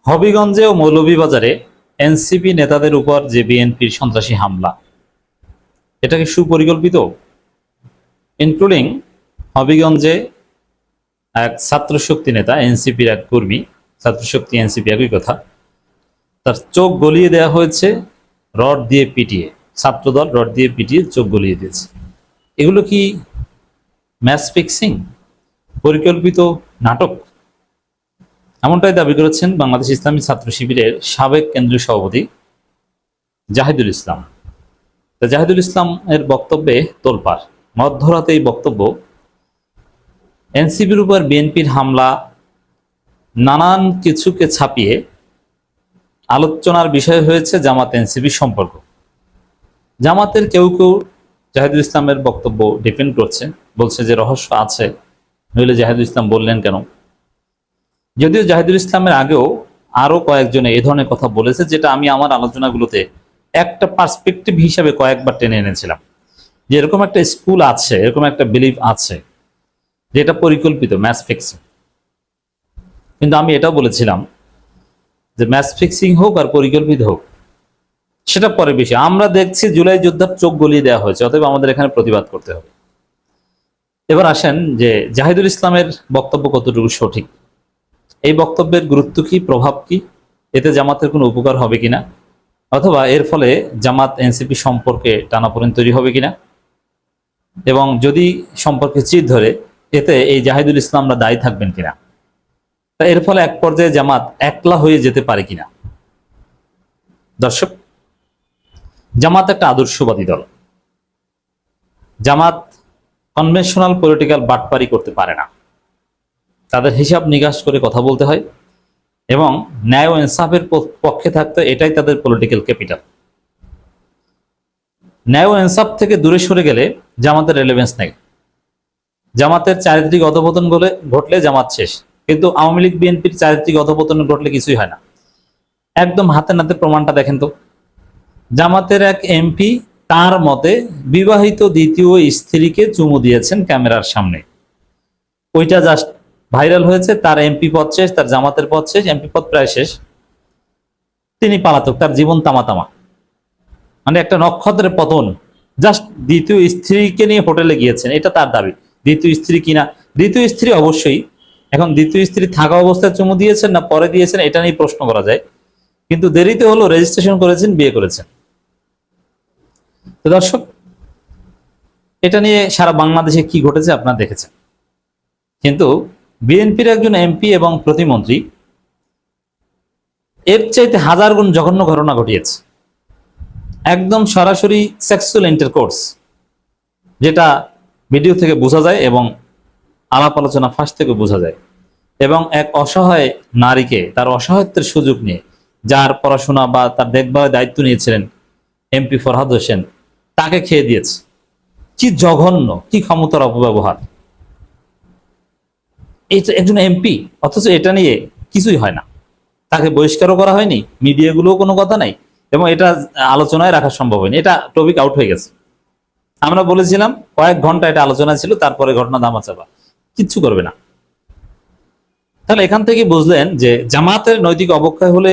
হবিগঞ্জে ও মৌলভীবাজারে NCP নেতাদের উপর যে বিএনপির সন্ত্রাসী হামলা, এটা কি সুপরিকল্পিত? ইনক্লুডিং হবিগঞ্জে এক ছাত্র শক্তি নেতা, এনসিপির এক কর্মী, ছাত্র শক্তি এনসিপি একই কথা, তার চোখ গলিয়ে দেওয়া হয়েছে রড দিয়ে পিটিয়ে। ছাত্রদল রড দিয়ে পিটিয়ে চোখ গলিয়ে দিয়েছে। এগুলো কি ম্যাচ ফিক্সিং, পরিকল্পিত নাটক? এমনটাই দাবি করেছেন বাংলাদেশ ইসলামী ছাত্র শিবিরের সাবেক কেন্দ্রীয় সভাপতি জাহিদুল ইসলাম। জাহিদুল ইসলাম এর বক্তব্যে তোলপাড়। মধ্যরাতে এই বক্তব্য, এনসিপির উপর বিএনপির হামলা, নানান কিছুকে ছাপিয়ে আলোচনার বিষয় হয়েছে জামাত এনসিপির সম্পর্ক। জামাতের কেউ কেউ জাহিদুল ইসলামের বক্তব্য ডিফেন্ড করছে, বলছে যে রহস্য আছে, নইলে জাহিদুল ইসলাম বললেন কেন। যদিও জাহিদুল ইসলামের আগেও আরো কয়েকজনে এই ধরনের কথা বলেছে, যেটা আমি আমার আলোচনাগুলোতে একটা পার্সপেক্টিভ হিসাবে কয়েকবার টেনে এনেছিলাম, যে এরকম একটা স্কুল আছে, এরকম একটা বিলিভ আছে যেটা পরিকল্পিত, ম্যাচ ফিক্সিং। কিন্তু আমি এটাও বলেছিলাম যে ম্যাচ ফিক্সিং হোক আর পরিকল্পিত হোক, সেটা পরে বিষয়। আমরা দেখছি জুলাই যোদ্ধার চোখ গলিয়ে দেওয়া হয়েছে, অতএব আমাদের এখানে প্রতিবাদ করতে হবে। এবার আসেন যে জাহিদুল ইসলামের বক্তব্য কতটুকু সঠিক, এই বক্তব্যের গুরুত্ব কি, প্রভাব কি, এতে জামাতের কোনো উপকার হবে কিনা, অথবা এর ফলে জামাত এনসিপি সম্পর্কে টানাপোড়েন তৈরি হবে কিনা, এবং যদি সম্পর্কে চির ধরে এতে এই জাহিদুল ইসলামরা দায়ী থাকবেন কিনা, তা এর ফলে এক পর্যায়ে জামাত একলা হয়ে যেতে পারে কিনা। দর্শক, জামাত একটা আদর্শবাদী দল। জামাত কনভেনশনাল পলিটিক্যাল বাটপারি করতে পারে না। তাদের হিসাব নিকাশ করে কথা বলতে হয় এবং ন্যায় ও ইনসাফের পক্ষে থাকতে, এটাই তাদের পলিটিক্যাল ক্যাপিটাল। ন্যায় ও ইনসাফ থেকে দূরে সরে গেলে জামাতের রেলেভেন্স নেই। জামাতের চারিত্রিক অধপতন ঘটলে জামাত শেষ। কিন্তু আওয়ামী লীগ বিএনপির চারিত্রিক অধপতন ঘটলে কিছুই হয় না। একদম হাতে নাতে প্রমাণটা দেখেন তো। জামাতের এক এমপি তার মতে বিবাহিত দ্বিতীয় স্ত্রীকে চুমু দিয়েছেন ক্যামেরার সামনে, ওইটা জাস্ট ভাইরাল হয়েছে। তার এমপি পদ শেষ, তার জামাতের পদ শেষ, এমপি পদ প্রায় শেষ, তিনি পালাতক, তার জীবন তামা তামা। মানে একটা নক্ষত্রের পতন। জাস্ট দ্বিতীয় স্ত্রীকে নিয়ে হোটেলে গিয়েছেন, এটা তার দাবি। দ্বিতীয় স্ত্রী কিনা, দ্বিতীয় স্ত্রী অবশ্যই। এখন দ্বিতীয় স্ত্রী থাকা অবস্থায় চুমু দিয়েছেন না পরে দিয়েছেন, এটা নিয়ে প্রশ্ন করা যায়। কিন্তু দেরিতে হলো, রেজিস্ট্রেশন করেছেন, বিয়ে করেছেন। তো দর্শক, এটা নিয়ে সারা বাংলাদেশে কি ঘটেছে আপনারা দেখেছেন। কিন্তু বিএনপির একজন এমপি এবং প্রতিমন্ত্রী এর চাইতে হাজার গুণ জঘন্য ঘটনা ঘটিয়েছে। একদম সরাসরি সেক্সুয়াল ইন্টারকোর্স, যেটা ভিডিও থেকে বোঝা যায় এবং আলাপ আলোচনা ফাঁস থেকে বোঝা যায়। এবং এক অসহায় নারীকে তার অসহায়ত্বের সুযোগ নিয়ে, যার পড়াশোনা বা তার দেখভালের দায়িত্ব নিয়েছিলেন এমপি ফরহাদ হোসেন, তাকে খেয়ে দিয়েছে। কি জঘন্য, কি ক্ষমতার অপব্যবহার! এটা একজন এমপি, অথচ এটা নিয়ে কিছুই হয় না। তাকে বহিষ্কারও করা হয়নি, মিডিয়াগুলোও কোনো কথা নাই, এবং এটা আলোচনায় রাখা সম্ভব হয়নি। এটা টপিক আউট হয়ে গেছে। আমরা বলেছিলাম কয়েক ঘন্টা এটা আলোচনা ছিল, তারপরে ঘটনা ধামাচাপা, কিচ্ছু করবে না। তাহলে এখান থেকে বুঝলেন যে জামাতের নৈতিক অবক্ষয় হলে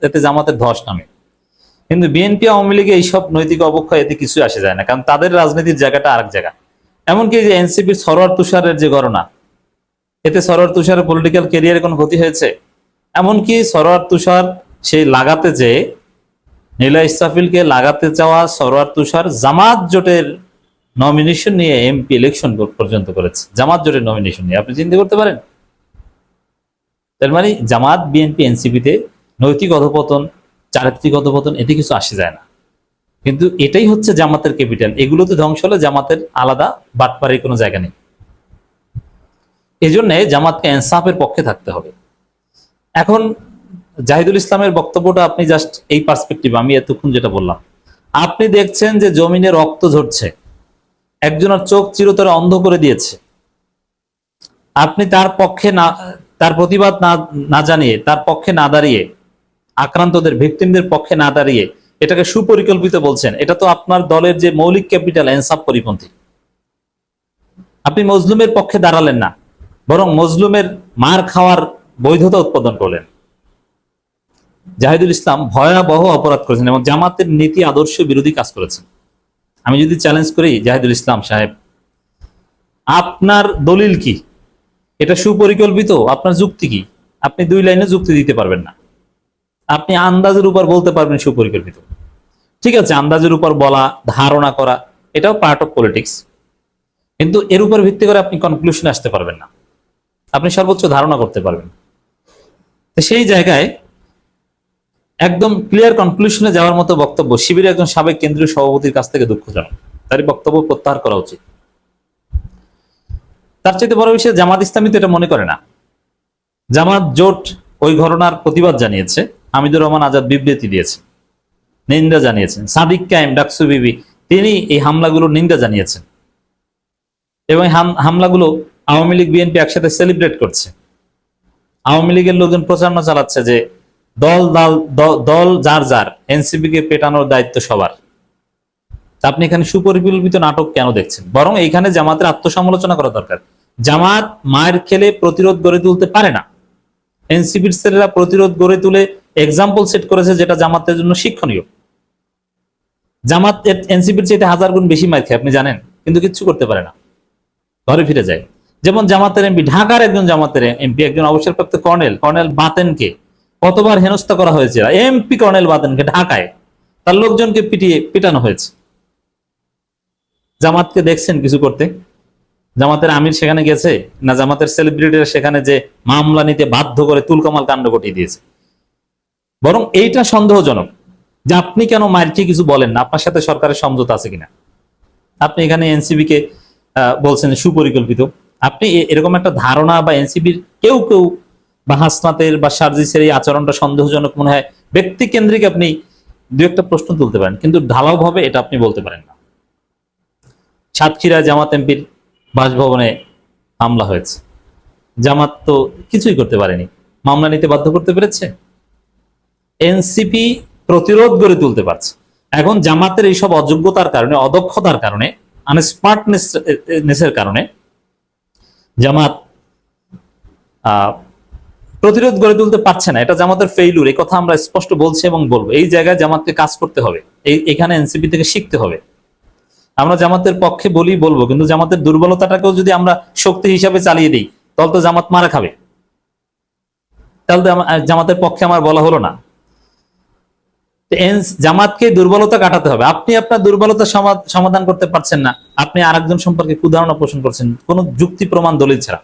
এতে জামাতের ধস নামে। কিন্তু বিএনপি আওয়ামী লীগে এইসব নৈতিক অবক্ষয় এতে কিছু আসে যায় না, কারণ তাদের রাজনীতির জায়গাটা আরেক জায়গা। এমনকি যে এনসিপির সরোয়ার তুষারের যে ঘটনা, এতে সরোয়ার তুষারের পলিটিক্যাল ক্যারিয়ারে কোনো ক্ষতি হয়েছে? এমনকি সরোয়ার তুষার সেই লাগাতে যেয়ে, নীলা ইসরাফিলকে লাগাতে চাওয়া সরোয়ার তুষার জামাত জোটের নমিনেশন নিয়ে এমপি ইলেকশন পর্যন্ত করেছে। জামাত জোটের নমিনেশন নিয়ে, আপনি চিন্তা করতে পারেন? তার মানে জামাত বিএনপি এনসিপিতে নৈতিক অধপতন, চারিত্রিক অধপতন, এতে কিছু আসে যায় না। কিন্তু এটাই হচ্ছে জামাতের ক্যাপিটাল। এগুলোতে ধ্বংস হলে জামাতের আলাদা বাটপাড়ির কোনো জায়গা নেই। এই জন্য জামাতকে ইনসাফের পক্ষে থাকতে হবে। এখন জাহিদুল ইসলামের বক্তব্যটা আপনি জাস্ট এই পার্সপেক্টিভ, আমি এতক্ষণ যেটা বললাম, আপনি দেখছেন যে জমিনে রক্ত ঝরছে, একজনের চোখ চিরতরে অন্ধ করে দিয়েছে। আপনি তার পক্ষে না, তার প্রতিবাদ না জানিয়ে, তার পক্ষে না দাঁড়িয়ে, আক্রান্তদের ভিকটিমদের পক্ষে না দাঁড়িয়ে এটাকে সুপরিকল্পিত বলছেন। এটা তো আপনার দলের যে মৌলিক ক্যাপিটাল, ইনসাফ পরিপন্থী। আপনি মজলুমের পক্ষে দাঁড়ালেন না, বরং মজলুমের মার খাওয়ার বৈধতা উৎপাদন করলেন। জাহিদুল ইসলাম ভয়াবহ অপরাধ করেছেন এবং জামাতের নীতি আদর্শ বিরোধী কাজ করেছেন। আমি যদি চ্যালেঞ্জ করি, জাহিদুল ইসলাম সাহেব, আপনার দলিল কি? এটা সুপরিকল্পিত? আপনার যুক্তি কি? আপনি 2 লাইনে যুক্তি দিতে পারবেন না। আপনি আন্দাজের উপর বলতে পারবেন সুপরিকল্পিত। ঠিক আছে, আন্দাজের উপর বলা, ধারণা করা, এটাও পার্ট অফ পলিটিক্স, কিন্তু এর উপর ভিত্তি করে আপনি কনক্লুশনে আসতে পারবেন না। আপনি সর্বোচ্চ ধারণা করতে পারবেন। তো সেই জায়গায় একদম ক্লিয়ার কনক্লুশনে যাওয়ার মতো বক্তব্য শিবিরের একজন সাবেক কেন্দ্রীয় সভাপতির কাছ থেকে দুঃখজনক। তারই বক্তব্য প্রত্যাহার করা উচিত। তার চাইতে বড় বিষয়, জামাত ইসলামী তো এটা মনে করে না। জামাত জোট ওই ঘটনার প্রতিবাদ জানিয়েছে, হামিদুর রহমান আজাদ বিবৃতি দিয়েছে, নিন্দা জানিয়েছেন। সাদিক কায়েম ডাকসু বিবি, তিনি এই হামলাগুলোর নিন্দা জানিয়েছেন এবং হামলাগুলো আওয়ামী লীগ বিএনপি একসাথে সেলিব্রেট করছে। আওয়ামী লীগের লোকজন প্রচারণা চালাচ্ছে যে দল দল দল যার যার, এনসিপি কে পেটানোর দায়িত্ব সবার। আপনি এখানে সুপরিকল্পিত নাটক কেন দেখছেন? বরং এইখানে জামাতের আত্মসমালোচনা করা দরকার। জামাত মায়ের খেলে প্রতিরোধ গড়ে তুলতে পারে না। এনসিপির ছেলেরা প্রতিরোধ গড়ে তুলে এক্সাম্পল সেট করেছে, যেটা জামাতের জন্য শিক্ষণীয়। জামাত এনসিপির চাইতে 1000 গুণ বেশি মার খায়, আপনি জানেন, কিন্তু কিচ্ছু করতে পারে না, ঘরে ফিরে যায়। যেমন জামাতের এমপি, ঢাকার একজন জামাতের এমপি, একজন অবসরপ্রাপ্ত কর্নেল বাতেনকে কতবার হেনস্থা করা হয়েছে। এমপি কর্নেল বাতেনকে ঢাকায় তার লোকজনকে পিটানো হয়েছে। জামাতকে দেখছেন কিছু করতে? জামাতের আমির সেখানে গেছে না? জামাতের সেলিব্রিটিরা সেখানে যে মামলা নিতে বাধ্য করে তুলকামাল কাণ্ড ঘটিয়ে দিয়েছে। বরং এইটা সন্দেহজনক যে আপনি কেন মাইরকে কিছু বলেন না, আপনার সাথে সরকারের সমঝোতা আছে কিনা। আপনি এখানে এনসিবি কে বলছেন সুপরিকল্পিত। আপনি এরকম একটা ধারণা, বা এনসিবির কেউ কেউ বা হাসনাতের বা সার্জিসের এই আচরণটা সন্দেহজনক মনে হয়, ব্যক্তি কেন্দ্রিক আপনি 2-একটা প্রশ্ন তুলতে পারেন, কিন্তু ঢালাও ভাবে এটা আপনি বলতে পারেন না। সাতক্ষীরা জামাত এমপির বাসভবনে হামলা হয়েছে, জামাত তো কিছুই করতে পারেনি, মামলা নিতে বাধ্য করতে পেরেছে। এনসিপি প্রতিরোধ গড়ে তুলতে পারছে। এখন জামাতের এইসব অযোগ্যতার কারণে, অদক্ষতার কারণে, আনস্মার্টনেসের কারণে জামাত প্রতিরোধ গড়ে তুলতে পারছে না। এটা জামাতের ফেইলুর, এই কথা আমরা স্পষ্ট বলছি এবং বলবো। এই জায়গায় জামাতকে কাজ করতে হবে, এখানে এনসিপি থেকে শিখতে হবে। আমরা জামাতের পক্ষে বলবো, কিন্তু জামাতের দুর্বলতাটাকেও যদি আমরা শক্তি হিসাবে চালিয়ে দিই, তাহলে তো জামাত মারা খাবে। তাহলে তো জামাতের পক্ষে আমার বলা হলো না। জামাতকে দুর্বলতা কাটাতে হবে। আপনি আপনার দুর্বলতা সমাধান করতে পারছেন না, আপনি আরেকজন সম্পর্কে কুধারণা পোষণ করছেন কোন যুক্তি প্রমাণ দলিল ছাড়া।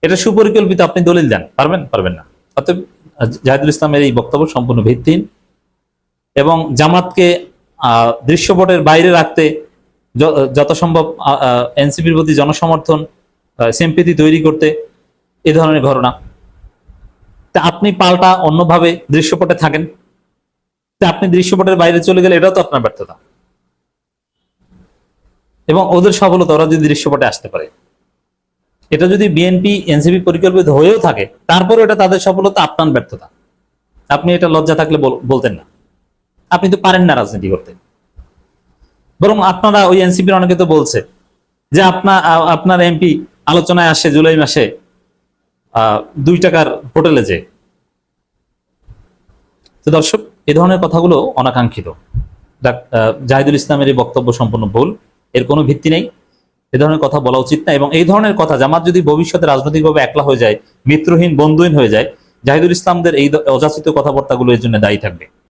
এটা সুপরিকল্পিত, আপনি দলিল দেন, পারবেন না। অতএব জাহিদুল ইসলামের এই বক্তব্য সম্পূর্ণ ভিত্তিহীন এবং জামাতকে দৃশ্যপটের বাইরে রাখতে যত সম্ভব এনসিপির প্রতি জনসমর্থন, সিম্পেথি তৈরি করতে এ ধরনের ঘটনা। তা আপনি পাল্টা অন্যভাবে দৃশ্যপটে থাকেন, আপনি দৃশ্যপটের বাইরে চলে গেলে এটাও তো আপনার ব্যর্থতা এবং ওদের সফলতা। ওরা যদি দৃশ্যপটে আসতে পারে, এটা যদি বিএনপি এনসিপি পরিকল্পিত হয়েও থাকে, তারপরে এটা তাদের সফলতা, আপনার ব্যর্থতা। আপনি এটা লজ্জা থাকলে বলতেন না। আপনি তো পারেন না রাজনীতি করতে। বরং আপনারা ওই এনসিপির অনেকে তো বলছে যে আপনার এমপি আলোচনায় আসে জুলাই মাসে 2 টাকার হোটেলে যে। তো দর্শক, এই ধরনের কথাগুলো অনাকাঙ্ক্ষিত। জাহিদুল ইসলামের এই বক্তব্য সম্পূর্ণ ভুল, এর কোনো ভিত্তি নেই, এ ধরনের কথা বলা উচিত না। এবং এই ধরনের কথা, জামাত যদি ভবিষ্যতে রাজনৈতিকভাবে একলা হয়ে যায়, মিত্রহীন বন্ধুহীন হয়ে যায়, জাহিদুল ইসলামদের এই অযাচিত কথাবার্তাগুলো এর জন্য দায়ী থাকবে।